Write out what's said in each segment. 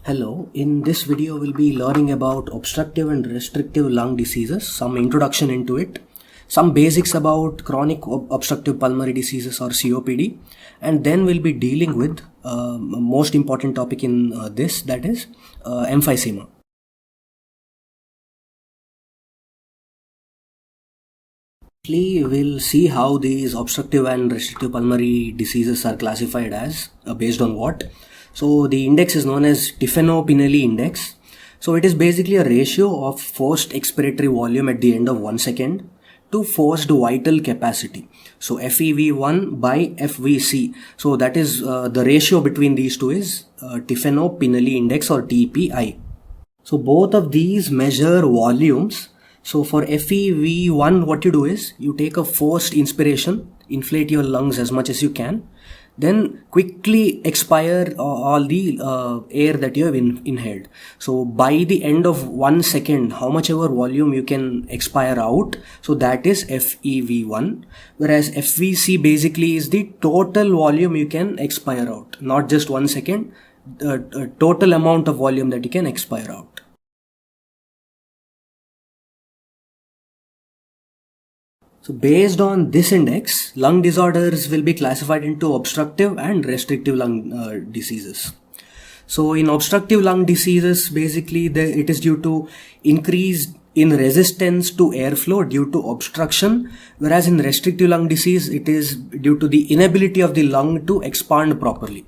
Hello, in this video we'll be learning about obstructive and restrictive lung diseases, some introduction into it, some basics about chronic obstructive pulmonary diseases or COPD, and then we'll be dealing with most important topic in this, that is emphysema. We'll see how these obstructive and restrictive pulmonary diseases are classified as based on what. So the index is known as Tifano-Pinelli index. So it is basically a ratio of forced expiratory volume at the end of 1 second to forced vital capacity. So FEV1 by FVC. So that is the ratio between these two is Tifano-Pinelli index or TPI. So both of these measure volumes. So for FEV1, what you do is you take a forced inspiration, inflate your lungs as much as you can, then quickly expire all the air that you have inhaled. So by the end of 1 second, how much ever volume you can expire out, so that is FEV1. Whereas FVC basically is the total volume you can expire out, not just 1 second, total amount of volume that you can expire out. So based on this index, lung disorders will be classified into obstructive and restrictive lung diseases. So in obstructive lung diseases, basically it is due to increase in resistance to airflow due to obstruction, whereas in restrictive lung disease, it is due to the inability of the lung to expand properly.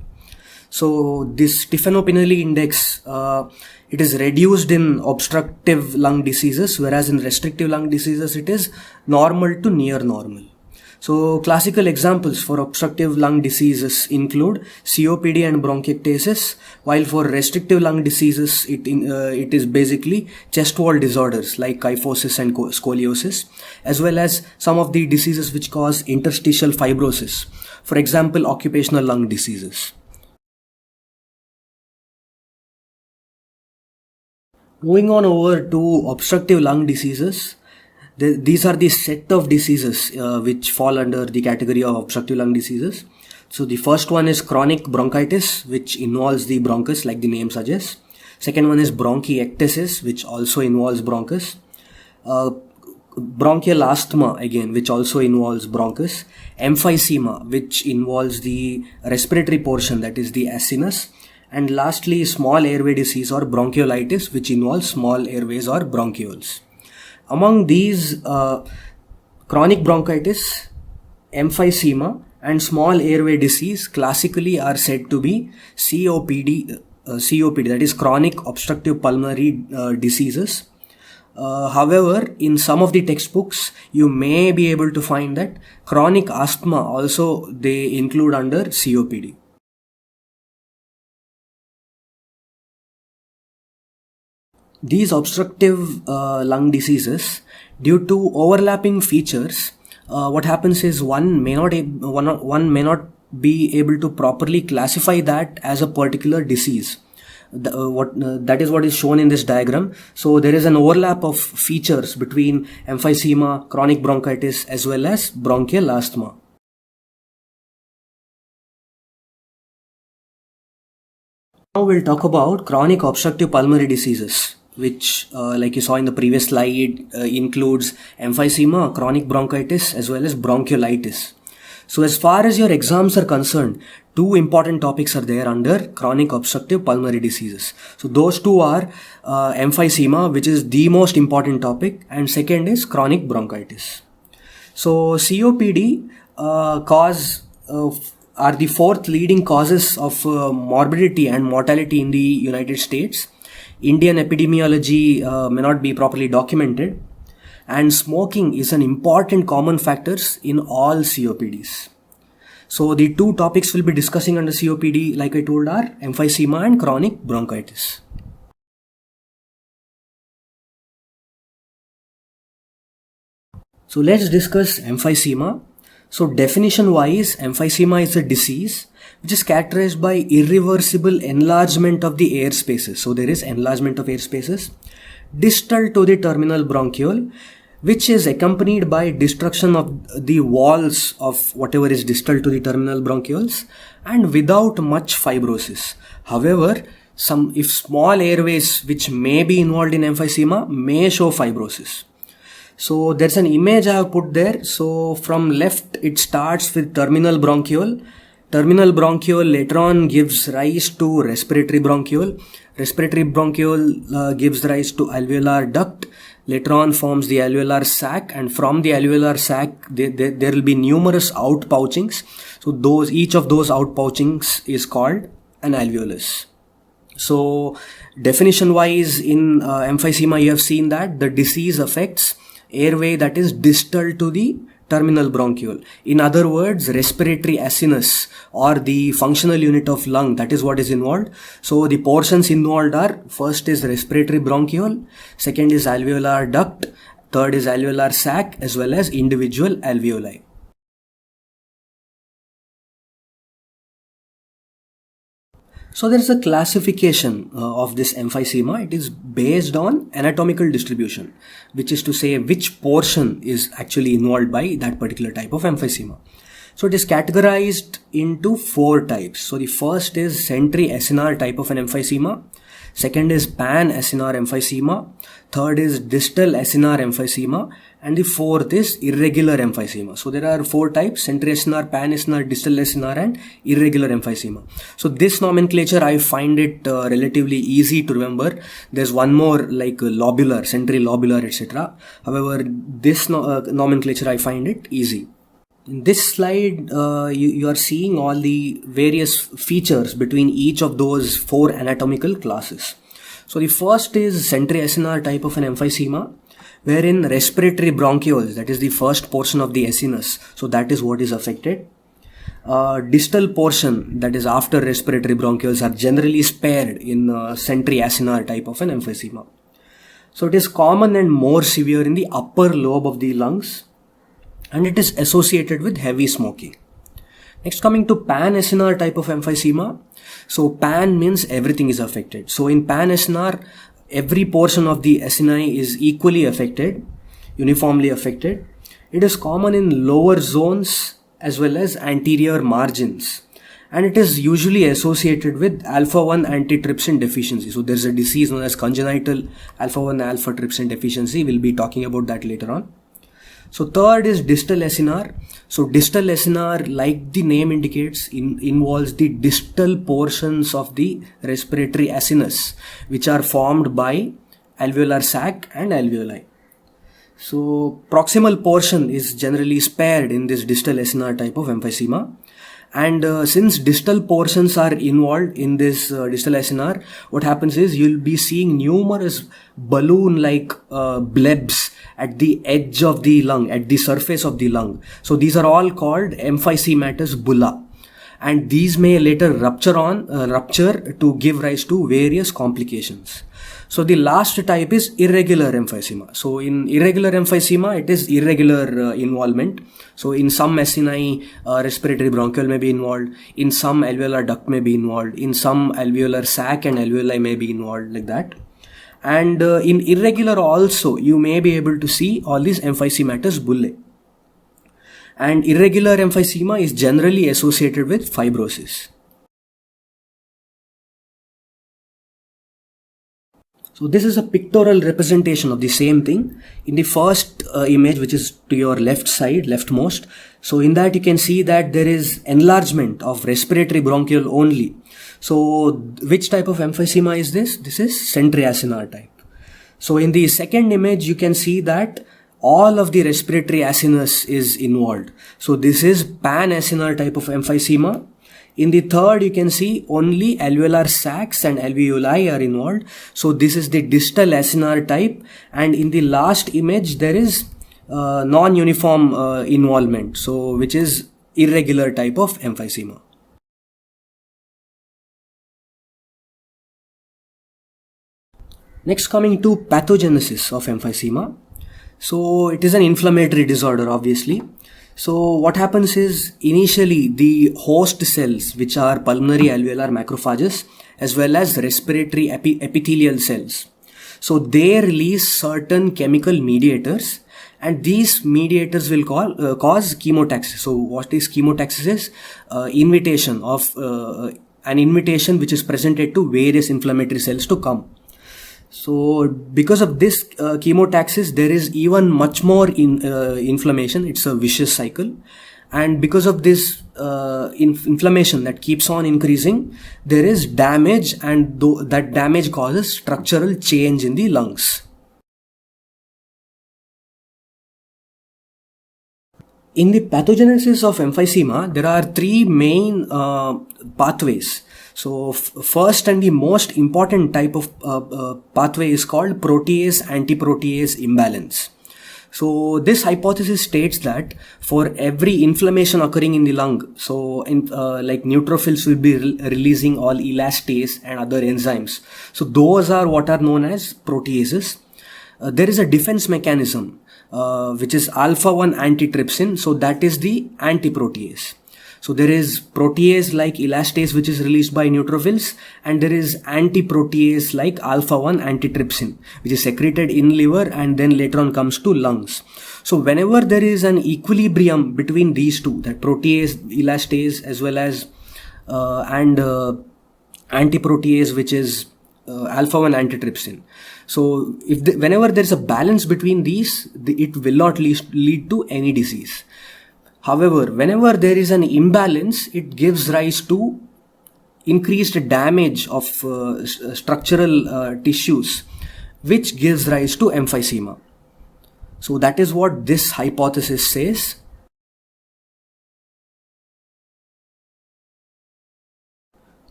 So this Tifano-Pinelli index, it is reduced in obstructive lung diseases, whereas in restrictive lung diseases, it is normal to near normal. So classical examples for obstructive lung diseases include COPD and bronchiectasis, while for restrictive lung diseases, it is basically chest wall disorders like kyphosis and scoliosis, as well as some of the diseases which cause interstitial fibrosis, for example, occupational lung diseases. Moving on over to obstructive lung diseases, these are the set of diseases which fall under the category of obstructive lung diseases. So the first one is chronic bronchitis, which involves the bronchus like the name suggests. Second one is bronchiectasis, which also involves bronchus. Bronchial asthma again, which also involves bronchus. Emphysema, which involves the respiratory portion, that is the acinus. And lastly, small airway disease or bronchiolitis, which involves small airways or bronchioles. Among these, chronic bronchitis, emphysema, and small airway disease classically are said to be COPD, that is chronic obstructive pulmonary diseases. However, in some of the textbooks, you may be able to find that chronic asthma also they include under COPD. These obstructive lung diseases, due to overlapping features, what happens is one may not be able to properly classify that as a particular disease. That is what is shown in this diagram. So there is an overlap of features between emphysema, chronic bronchitis, as well as bronchial asthma. Now we'll talk about chronic obstructive pulmonary diseases, which like you saw in the previous slide includes emphysema, chronic bronchitis, as well as bronchiolitis. So as far as your exams are concerned, two important topics are there under chronic obstructive pulmonary diseases. So those two are emphysema, which is the most important topic, and second is chronic bronchitis. So COPD are the fourth leading causes of morbidity and mortality in the United States. Indian epidemiology may not be properly documented, and smoking is an important common factor in all COPDs. So the two topics we'll be discussing under COPD, like I told, are emphysema and chronic bronchitis. So let's discuss emphysema. So definition wise, emphysema is a disease which is characterized by irreversible enlargement of the air spaces. So there is enlargement of air spaces distal to the terminal bronchiole, which is accompanied by destruction of the walls of whatever is distal to the terminal bronchioles and without much fibrosis. However, if small airways which may be involved in emphysema may show fibrosis. So there's an image I have put there. So from left, it starts with terminal bronchiole. Terminal bronchiole later on gives rise to respiratory bronchiole. Respiratory bronchiole gives rise to alveolar duct. Later on forms the alveolar sac, and from the alveolar sac there will be numerous outpouchings. So each of those outpouchings is called an alveolus. So definition wise in emphysema, you have seen that the disease affects airway that is distal to the terminal bronchiole. In other words, respiratory acinus or the functional unit of lung, that is what is involved. So the portions involved are, first is respiratory bronchiole, second is alveolar duct, third is alveolar sac, as well as individual alveoli. So there is a classification of this emphysema. It is based on anatomical distribution, which is to say which portion is actually involved by that particular type of emphysema. So it is categorized into 4 types. So the first is centri-acinar type of an emphysema. Second is pan-acinar emphysema. Third is distal acinar emphysema. And the fourth is irregular emphysema. So there are 4 types: centri-acinar, pan-acinar, distal acinar, and irregular emphysema. So this nomenclature, I find it relatively easy to remember. There's one more like lobular, centri-lobular, etc. However, this nomenclature, I find it easy. In this slide, you are seeing all the various features between each of those 4 anatomical classes. So the first is centri-acinar type of an emphysema, wherein respiratory bronchioles, that is the first portion of the acinus, so that is what is affected. Distal portion, that is after respiratory bronchioles, are generally spared in centri-acinar type of an emphysema. So it is common and more severe in the upper lobe of the lungs, and it is associated with heavy smoking. Next, coming to pan-acinar type of emphysema. So pan means everything is affected. So in pan-acinar, every portion of the acini is equally affected, uniformly affected. It is common in lower zones as well as anterior margins, and it is usually associated with alpha-1 antitrypsin deficiency. So there is a disease known as congenital alpha-1 alpha-trypsin deficiency. We'll be talking about that later on. So third is distal acinar. So distal acinar, like the name indicates, involves the distal portions of the respiratory acinus, which are formed by alveolar sac and alveoli. So proximal portion is generally spared in this distal acinar type of emphysema. And since distal portions are involved in this distal acinar, what happens is you'll be seeing numerous balloon-like blebs at the edge of the lung, at the surface of the lung. So these are all called emphysematous bulla, and these may later rupture to give rise to various complications. So the last type is irregular emphysema. So in irregular emphysema, it is irregular involvement. So in some acini, respiratory bronchiole may be involved. In some, alveolar duct may be involved. In some, alveolar sac and alveoli may be involved, like that. And in irregular also, you may be able to see all these emphysematous bullae. And irregular emphysema is generally associated with fibrosis. So this is a pictorial representation of the same thing. In the first image, which is to your left side, leftmost, so in that you can see that there is enlargement of respiratory bronchiole only. So which type of emphysema is this? This is centri-acinar type. So in the second image, you can see that all of the respiratory acinus is involved. So this is pan-acinar type of emphysema. In the third, you can see only alveolar sacs and alveoli are involved. So this is the distal acinar type. And in the last image, there is non-uniform involvement, so which is irregular type of emphysema. Next, coming to pathogenesis of emphysema. So it is an inflammatory disorder, obviously. So what happens is, initially the host cells, which are pulmonary alveolar macrophages as well as respiratory epithelial cells, so they release certain chemical mediators, and these mediators will cause chemotaxis. So what is chemotaxis is invitation of an invitation which is presented to various inflammatory cells to come. So because of this chemotaxis, there is even much more inflammation. It's a vicious cycle. And because of this inflammation that keeps on increasing, there is damage, and that damage causes structural change in the lungs. In the pathogenesis of emphysema, there are three main pathways. So first and the most important type of pathway is called protease-antiprotease imbalance. So this hypothesis states that for every inflammation occurring in the lung, so like neutrophils will be releasing all elastase and other enzymes. So those are what are known as proteases. There is a defense mechanism which is alpha-1 antitrypsin. So that is the antiprotease. So there is protease like elastase which is released by neutrophils, and there is antiprotease like alpha-1 antitrypsin which is secreted in liver and then later on comes to lungs. So whenever there is an equilibrium between these two, that protease, elastase as well as antiprotease which is alpha-1 antitrypsin. So whenever there is a balance between these, it will not lead to any disease. However, whenever there is an imbalance, it gives rise to increased damage of structural tissues, which gives rise to emphysema. So that is what this hypothesis says.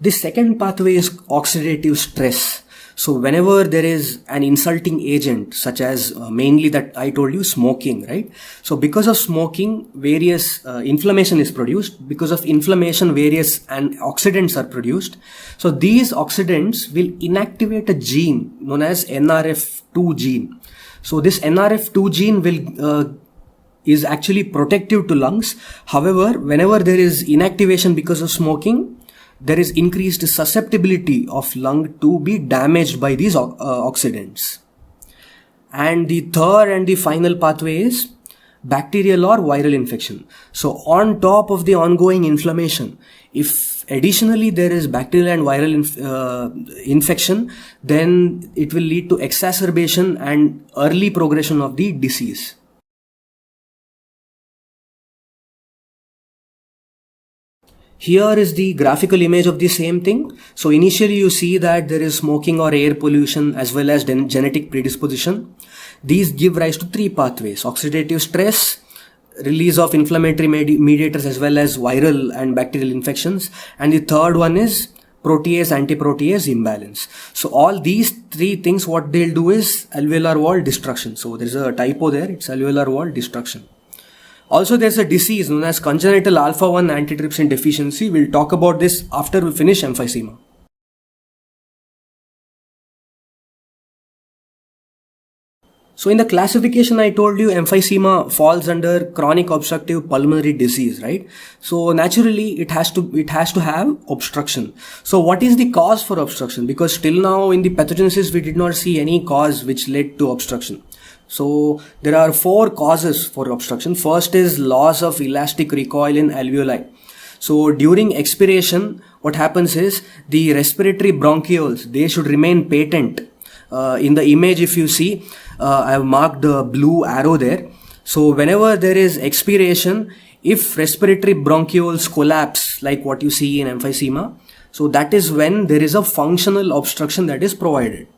The second pathway is oxidative stress. So whenever there is an insulting agent, such as mainly that I told you, smoking, right? So because of smoking, various inflammation is produced. Because of inflammation, various oxidants are produced. So these oxidants will inactivate a gene known as NRF2 gene. So this NRF2 gene will is actually protective to lungs. However, whenever there is inactivation because of smoking, there is increased susceptibility of lung to be damaged by these oxidants. And the third and the final pathway is bacterial or viral infection. So on top of the ongoing inflammation, if additionally there is bacterial and viral infection, then it will lead to exacerbation and early progression of the disease. Here is the graphical image of the same thing. So initially you see that there is smoking or air pollution as well as genetic predisposition. These give rise to three pathways: oxidative stress, release of inflammatory mediators as well as viral and bacterial infections, and the third one is protease antiprotease imbalance. So all these three things, what they'll do is alveolar wall destruction. So there's a typo there, it's alveolar wall destruction. Also, there's a disease known as congenital alpha-1 antitrypsin deficiency. We'll talk about this after we finish emphysema. So in the classification I told you, emphysema falls under chronic obstructive pulmonary disease, right? So naturally it has to have obstruction. So what is the cause for obstruction? Because till now in the pathogenesis we did not see any cause which led to obstruction. So there are four causes for obstruction. First is loss of elastic recoil in alveoli. So during expiration, what happens is the respiratory bronchioles, they should remain patent. In the image, if you see, I have marked the blue arrow there. So whenever there is expiration, if respiratory bronchioles collapse, like what you see in emphysema, so that is when there is a functional obstruction that is provided.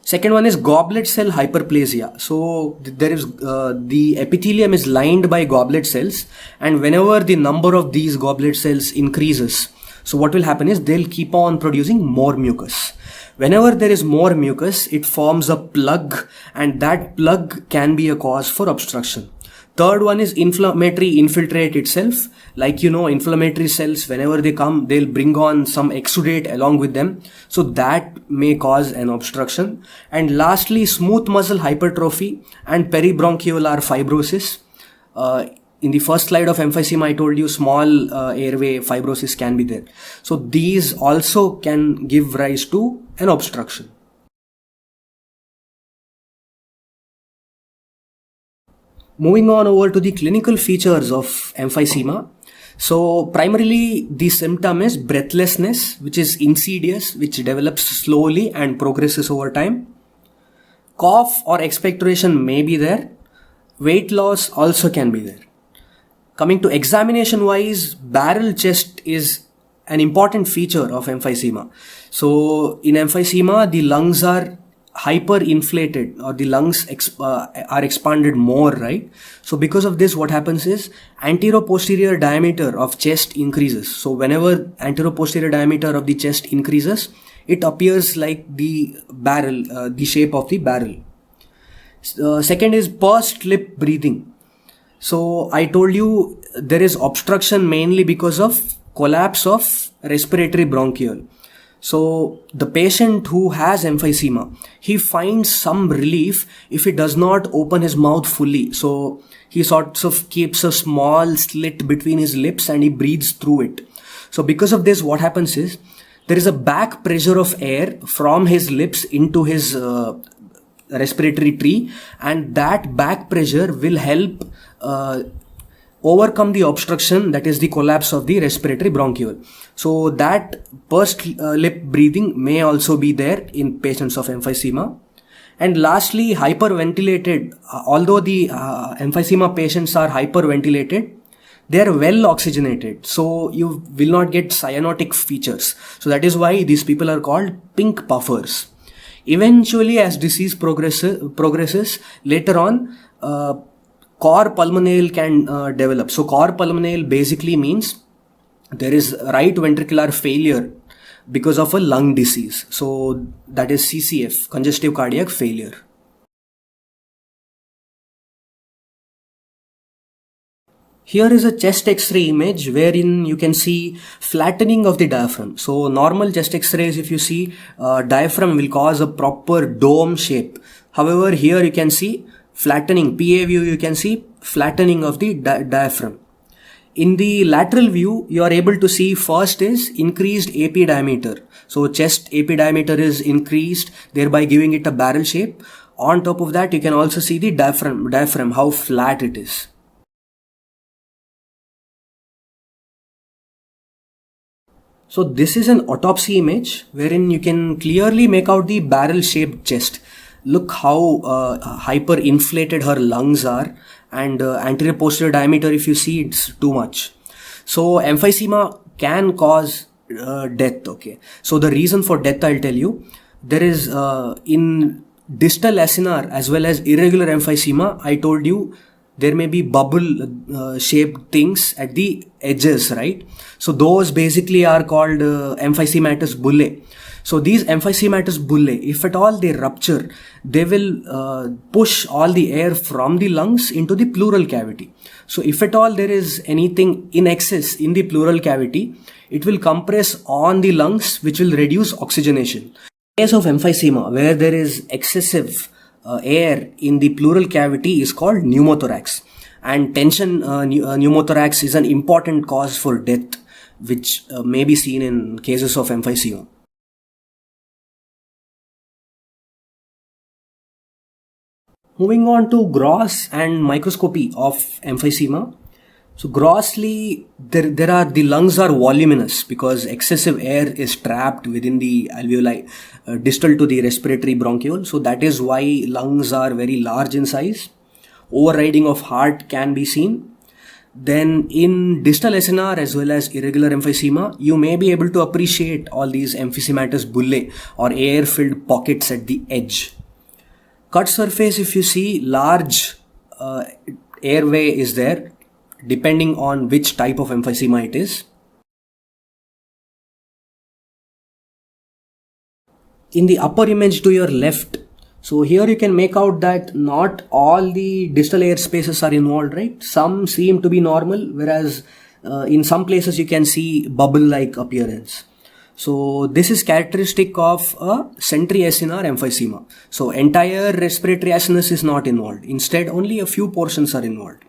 Second one is goblet cell hyperplasia. So there is the epithelium is lined by goblet cells, and whenever the number of these goblet cells increases, so what will happen is they'll keep on producing more mucus. Whenever there is more mucus, it forms a plug, and that plug can be a cause for obstruction. Third one is inflammatory infiltrate itself. Like, inflammatory cells, whenever they come, they'll bring on some exudate along with them. So that may cause an obstruction. And lastly, smooth muscle hypertrophy and peribronchiolar fibrosis. In the first slide of emphysema, I told you small airway fibrosis can be there. So these also can give rise to an obstruction. Moving on over to the clinical features of emphysema. So primarily the symptom is breathlessness, which is insidious, which develops slowly and progresses over time. Cough or expectoration may be there. Weight loss also can be there. Coming to examination wise, barrel chest is an important feature of emphysema. So in emphysema, the lungs are hyperinflated, or the lungs are expanded more, right? So because of this, what happens is anteroposterior diameter of chest increases. So whenever anteroposterior diameter of the chest increases, it appears like the barrel, the shape of the barrel. Second is pursed lip breathing. So I told you there is obstruction mainly because of collapse of respiratory bronchiole. So the patient who has emphysema, he finds some relief if he does not open his mouth fully. So he sort of keeps a small slit between his lips and he breathes through it. So because of this, what happens is there is a back pressure of air from his lips into his respiratory tree, and that back pressure will help overcome the obstruction, that is the collapse of the respiratory bronchiole. So that pursed lip breathing may also be there in patients of emphysema. And lastly, hyperventilated. Although the emphysema patients are hyperventilated, they are well oxygenated, so you will not get cyanotic features. So that is why these people are called pink puffers. Eventually, as disease progresses later on, cor pulmonale can develop. So cor pulmonale basically means there is right ventricular failure because of a lung disease. So that is CCF, congestive cardiac failure. Here is a chest X-ray image wherein you can see flattening of the diaphragm. So normal chest X-rays, if you see, diaphragm will cause a proper dome shape. However, here you can see flattening, PA view, you can see flattening of the diaphragm. In the lateral view, you are able to see first is increased AP diameter. So chest AP diameter is increased, thereby giving it a barrel shape. On top of that, you can also see the diaphragm, how flat it is. So this is an autopsy image wherein you can clearly make out the barrel shaped chest. Look how hyperinflated her lungs are, and anterior posterior diameter, if you see, it's too much. So emphysema can cause death. Okay. So the reason for death, I'll tell you. There is in distal acinar as well as irregular emphysema, I told you there may be bubble shaped things at the edges, right? So those basically are called emphysematous bullae. So these emphysematous bullae, if at all they rupture, they will push all the air from the lungs into the pleural cavity. So if at all there is anything in excess in the pleural cavity, it will compress on the lungs, which will reduce oxygenation. In case of emphysema, where there is excessive air in the pleural cavity, is called pneumothorax, and tension pneumothorax is an important cause for death, which may be seen in cases of emphysema. Moving on to gross and microscopy of emphysema. So grossly, the lungs are voluminous because excessive air is trapped within the alveoli distal to the respiratory bronchiole. So that is why lungs are very large in size. Overriding of heart can be seen. Then in distal acinar as well as irregular emphysema, you may be able to appreciate all these emphysematous bullae or air-filled pockets at the edge. Cut surface, if you see, large airway is there, depending on which type of emphysema it is. In the upper image to your left, so here you can make out that not all the distal air spaces are involved, right? Some seem to be normal, whereas in some places you can see bubble-like appearance. So this is characteristic of a centriacinar emphysema. So entire respiratory acinus is not involved. Instead, only a few portions are involved.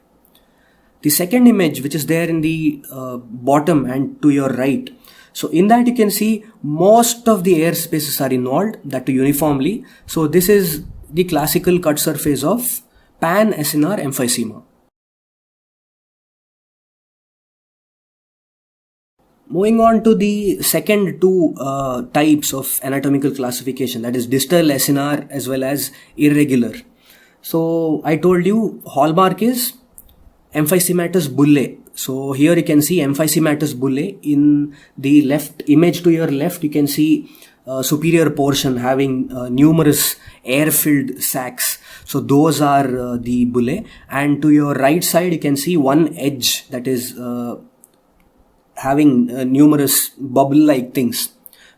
The second image, which is there in the bottom and to your right, so in that you can see most of the air spaces are involved, that uniformly. So this is the classical cut surface of pan-acinar emphysema. Moving on to the second two types of anatomical classification, that is distal SNR as well as irregular. So I told you hallmark is emphysematous bullae. So here you can see emphysematous bullae. In the left image to your left, you can see superior portion having numerous air-filled sacs. So those are the bullae. And to your right side, you can see one edge that is having numerous bubble-like things,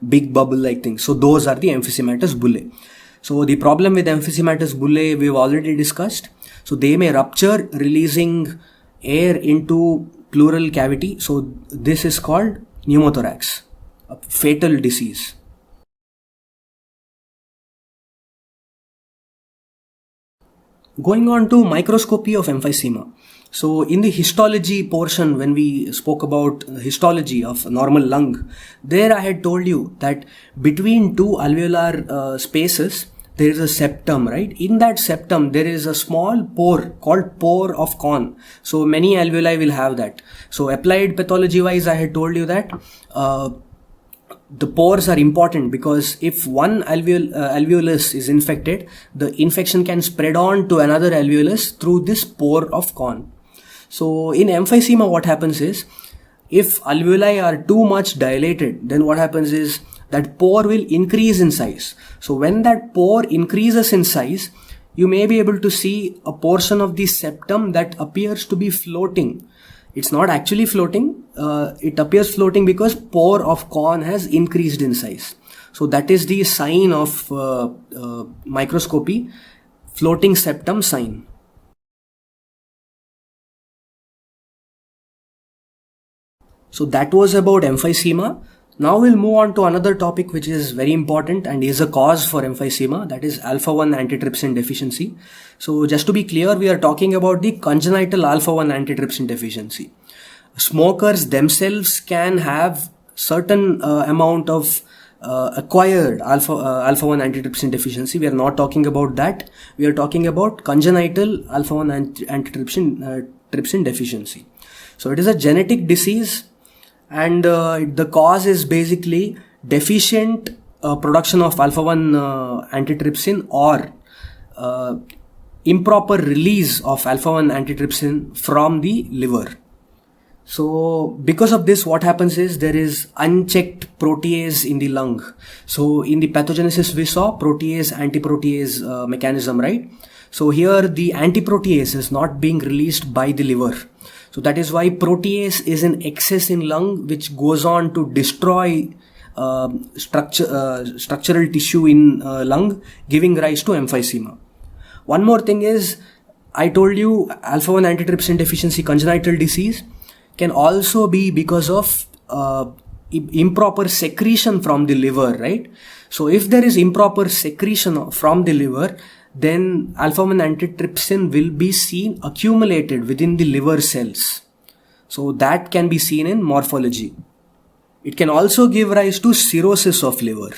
big bubble-like things. So those are the emphysematous bullae. So the problem with emphysematous bullae we've already discussed. So they may rupture, releasing air into pleural cavity. So this is called pneumothorax, a fatal disease. Going on to microscopy of emphysema. So in the histology portion, when we spoke about histology of normal lung, there I had told you that between two alveolar spaces, there is a septum, right? In that septum, there is a small pore called pore of Kohn. So many alveoli will have that. So applied pathology wise, I had told you that the pores are important, because if one alveolus is infected, the infection can spread on to another alveolus through this pore of Kohn. So in emphysema, what happens is, if alveoli are too much dilated, then what happens is that pore will increase in size. So when that pore increases in size, you may be able to see a portion of the septum that appears to be floating. It's not actually floating. It appears floating because pore of Kohn has increased in size. So that is the sign of microscopy, floating septum sign. So that was about emphysema. Now we'll move on to another topic which is very important and is a cause for emphysema, that is alpha-1 antitrypsin deficiency. So just to be clear, we are talking about the congenital alpha-1 antitrypsin deficiency. Smokers themselves can have certain amount of acquired alpha-1 antitrypsin deficiency. We are not talking about that. We are talking about congenital alpha-1 antitrypsin deficiency. So it is a genetic disease, and the cause is basically deficient production of alpha-1 antitrypsin or improper release of alpha-1 antitrypsin from the liver. So because of this, what happens is there is unchecked protease in the lung. So in the pathogenesis we saw protease antiprotease mechanism, right? So here the antiprotease is not being released by the liver. So that is why protease is in excess in lung, which goes on to destroy structural tissue in lung, giving rise to emphysema. One more thing is, I told you alpha-1 antitrypsin deficiency congenital disease can also be because of improper secretion from the liver, right? So if there is improper secretion from the liver, then alpha-1 antitrypsin will be seen accumulated within the liver cells. So that can be seen in morphology. It can also give rise to cirrhosis of liver.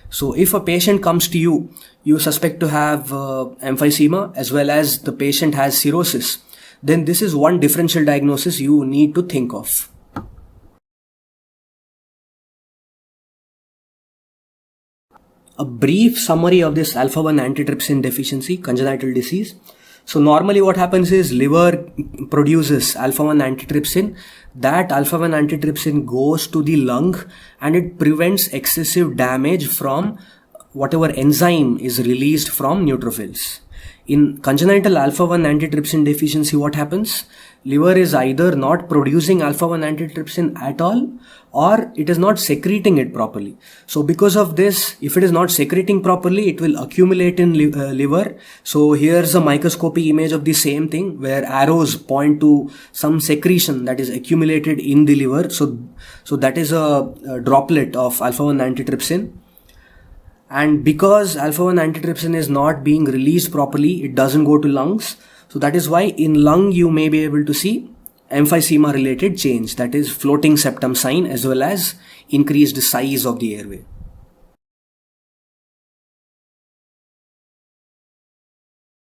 So if a patient comes to you, you suspect to have emphysema as well as the patient has cirrhosis, then this is one differential diagnosis you need to think of. A brief summary of this alpha-1 antitrypsin deficiency congenital disease. So normally what happens is liver produces alpha-1 antitrypsin. That alpha-1 antitrypsin goes to the lung and it prevents excessive damage from whatever enzyme is released from neutrophils. In congenital alpha-1 antitrypsin deficiency, what happens? Liver is either not producing alpha-1 antitrypsin at all, or it is not secreting it properly. So because of this, if it is not secreting properly, it will accumulate in liver. So here's a microscopy image of the same thing, where arrows point to some secretion that is accumulated in the liver. So that is a droplet of alpha-1 antitrypsin. And because alpha-1 antitrypsin is not being released properly, it doesn't go to lungs. So that is why in lung you may be able to see emphysema related change, that is floating septum sign as well as increased size of the airway.